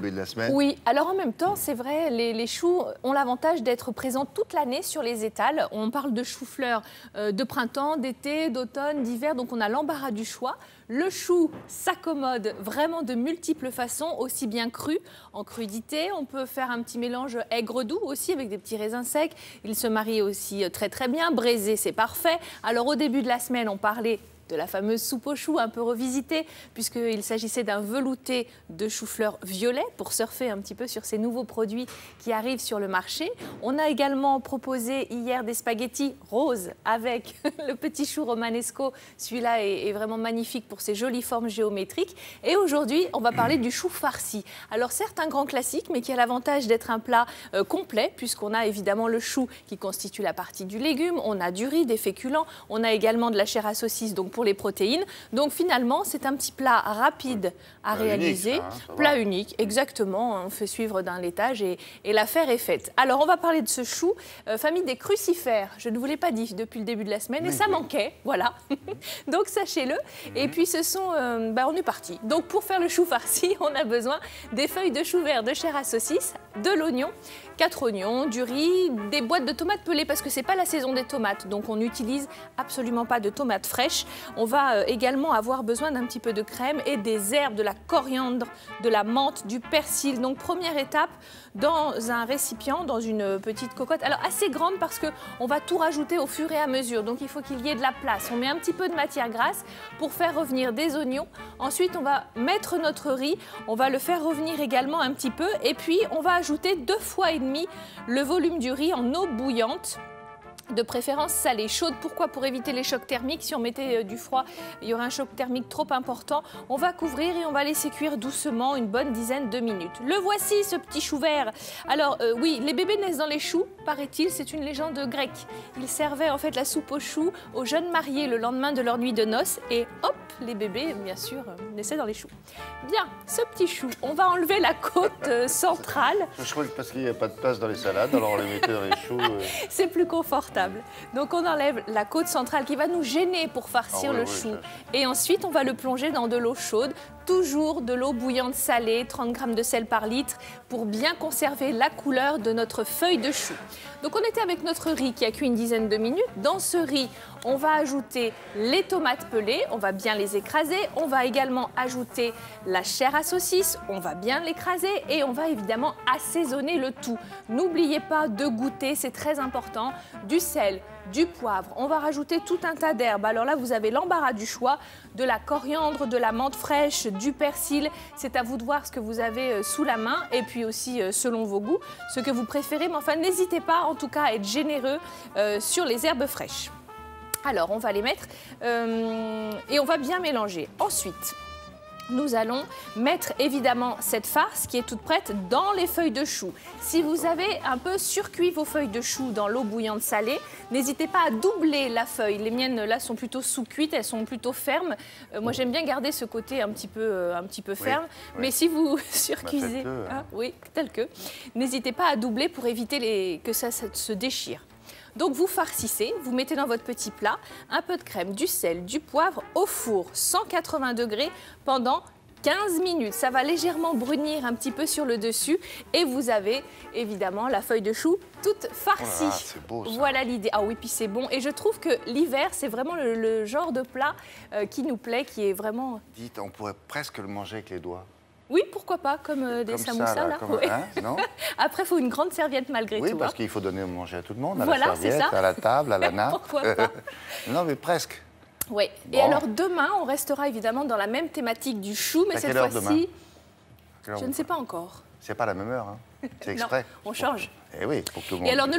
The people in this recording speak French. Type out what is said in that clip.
début de la semaine. Oui, alors en même temps, c'est vrai, les choux ont l'avantage d'être présents toute l'année sur les étals. On parle de choux-fleurs de printemps, d'été, d'automne, d'hiver, donc on a l'embarras du choix. Le chou s'accommode vraiment de multiples façons, aussi bien cru, en crudité. On peut faire un petit mélange aigre-doux aussi avec des petits raisins secs. Il se marie aussi très très bien. Braisé, c'est parfait. Alors au début de la semaine, on parlait de la fameuse soupe aux choux un peu revisitée, puisqu'il s'agissait d'un velouté de chou-fleur violet pour surfer un petit peu sur ces nouveaux produits qui arrivent sur le marché. On a également proposé hier des spaghettis roses avec le petit chou romanesco. Celui-là est vraiment magnifique pour ses jolies formes géométriques. Et aujourd'hui, on va parler du chou farci. Alors certes, un grand classique, mais qui a l'avantage d'être un plat complet, puisqu'on a évidemment le chou qui constitue la partie du légume, on a du riz, des féculents, on a également de la chair à saucisse, donc pour les protéines. Donc finalement, c'est un petit plat rapide à réaliser. Unique, ça, plat unique, exactement. On fait suivre d'un laitage et l'affaire est faite. Alors, on va parler de ce chou, famille des crucifères. Je ne vous l'ai pas dit depuis le début de la semaine et ça manquait, voilà. Donc, sachez-le. Et puis, on est parti. Donc, pour faire le chou farci, on a besoin des feuilles de chou vert, de chair à saucisse, de l'oignon, 4 oignons, du riz, des boîtes de tomates pelées parce que c'est pas la saison des tomates, donc on n'utilise absolument pas de tomates fraîches. On va également avoir besoin d'un petit peu de crème et des herbes, de la coriandre, de la menthe, du persil. Donc première étape, dans un récipient, dans une petite cocotte, alors assez grande parce qu'on va tout rajouter au fur et à mesure, donc il faut qu'il y ait de la place. On met un petit peu de matière grasse pour faire revenir des oignons. Ensuite, on va mettre notre riz, on va le faire revenir également un petit peu et puis on va ajouter 2,5 fois le volume du riz en eau bouillante. De préférence salée, chaude. Pourquoi? Pour éviter les chocs thermiques. Si on mettait du froid, il y aurait un choc thermique trop important. On va couvrir et on va laisser cuire doucement une bonne dizaine de minutes. Le voici, ce petit chou vert. Alors oui, les bébés naissent dans les choux, paraît-il, c'est une légende grecque. Ils servaient en fait la soupe aux choux aux jeunes mariés le lendemain de leur nuit de noces et hop, les bébés, bien sûr, naissaient dans les choux. Bien, ce petit chou, on va enlever la côte centrale. Je crois que parce qu'il n'y a pas de place dans les salades, alors on les mettait dans les choux. C'est plus confortable. Donc on enlève la côte centrale qui va nous gêner pour farcir le chou. Et ensuite, on va le plonger dans de l'eau chaude, toujours de l'eau bouillante salée, 30 g de sel par litre, pour bien conserver la couleur de notre feuille de chou. Donc on était avec notre riz qui a cuit une dizaine de minutes. Dans ce riz, on va ajouter les tomates pelées, on va bien les écraser. On va également ajouter la chair à saucisse, on va bien l'écraser et on va évidemment assaisonner le tout. N'oubliez pas de goûter, c'est très important, du sel, du poivre. On va rajouter tout un tas d'herbes. Alors là, vous avez l'embarras du choix, de la coriandre, de la menthe fraîche, du persil. C'est à vous de voir ce que vous avez sous la main et puis aussi selon vos goûts, ce que vous préférez. Mais enfin, n'hésitez pas en tout cas à être généreux sur les herbes fraîches. Alors, on va les mettre et on va bien mélanger. Ensuite, nous allons mettre évidemment cette farce qui est toute prête dans les feuilles de chou. Si vous avez un peu surcuit vos feuilles de chou dans l'eau bouillante salée, n'hésitez pas à doubler la feuille. Les miennes là sont plutôt sous-cuites, elles sont plutôt fermes. Moi j'aime bien garder ce côté un petit peu ferme. Oui. Mais si vous surcuisez, oui, tel que, n'hésitez pas à doubler pour éviter que ça se déchire. Donc vous farcissez, vous mettez dans votre petit plat un peu de crème, du sel, du poivre au four, 180 degrés pendant 15 minutes. Ça va légèrement brunir un petit peu sur le dessus et vous avez évidemment la feuille de chou toute farcie. Oh là, c'est beau, ça. Voilà l'idée. Ah oui, puis c'est bon. Et je trouve que l'hiver, c'est vraiment le genre de plat qui nous plaît, qui est vraiment... Dites, on pourrait presque le manger avec les doigts. Oui, pourquoi pas, comme des samoussas, là. Comme, hein, non? Après, il faut une grande serviette malgré tout. Oui, parce qu'il faut donner à manger à tout le monde, à voilà, la serviette, à la table, à la nappe. Pourquoi pas? Non, mais presque. Oui. Bon. Et alors, demain, on restera évidemment dans la même thématique du chou, mais cette fois-ci, je ne sais pas encore. C'est pas la même heure, hein. C'est exprès. Non, on change. Eh oui, pour que tout le monde...